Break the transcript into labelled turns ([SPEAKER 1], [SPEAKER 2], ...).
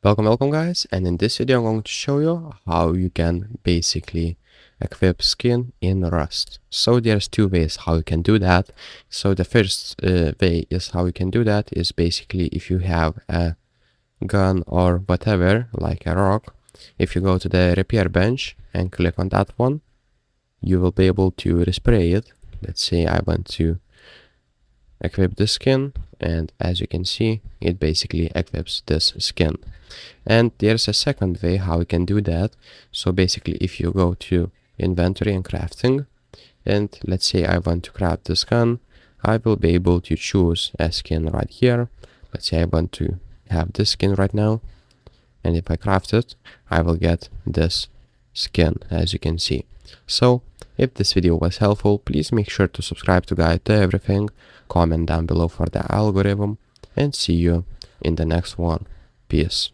[SPEAKER 1] Welcome guys, and in this video I'm going to show you how you can basically equip skin in Rust. So there's two ways how you can do that. So the first way is how you can do that is basically if you have a gun or whatever, like a rock, if you go to the repair bench and click on that one, you will be able to respray it. Let's say I want to equip the skin, and as you can see, it basically equips this skin. And there's a second way how you can do that. So basically if you go to inventory and crafting, and let's say I want to craft this gun, I will be able to choose a skin right here. Let's say I want to have this skin right now, and if I craft it, I will get this skin, as you can see. So if this video was helpful, please make sure to subscribe to Guide to Everything, comment down below for the algorithm, and see you in the next one. Peace.